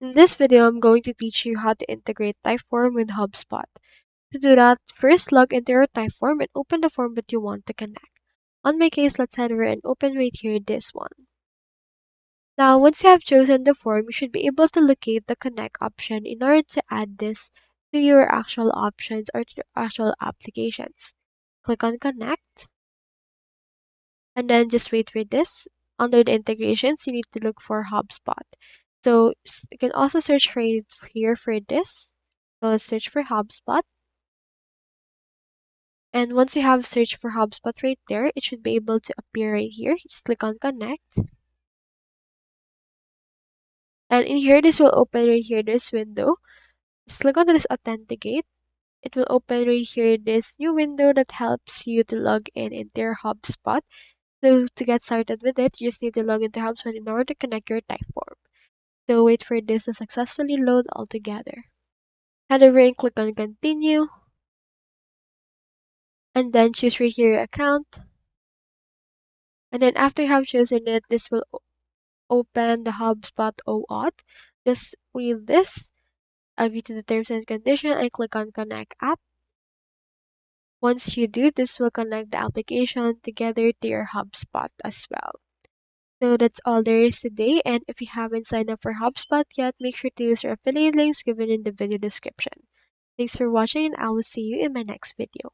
In this video, I'm going to teach you how to integrate Typeform with HubSpot. To do that, first log into your Typeform and open the form that you want to connect. On my case, let's head over and open right here this one. Now, once you have chosen the form, you should be able to locate the connect option in order to add this to your actual options or to your actual applications. Click on connect and then just wait for this. Under the integrations, you need to look for HubSpot. So you can also search for it here for this. So let's search for HubSpot. And once you have searched for HubSpot right there, it should be able to appear right here. Just click on connect. And in here, this will open right here, this window. Just click on this authenticate. It will open right here this new window that helps you to log in into your HubSpot. So to get started with it, you just need to log into HubSpot in order to connect your Typeform. So wait for this to successfully load altogether. Head over and click on continue. And then choose right here your account. And then after you have chosen it, this will open the HubSpot OAuth. Just read this, agree to the terms and conditions, and click on Connect App. Once you do, this will connect the application together to your HubSpot as well. So that's all there is today, and if you haven't signed up for HubSpot yet, make sure to use our affiliate links given in the video description. Thanks for watching, and I will see you in my next video.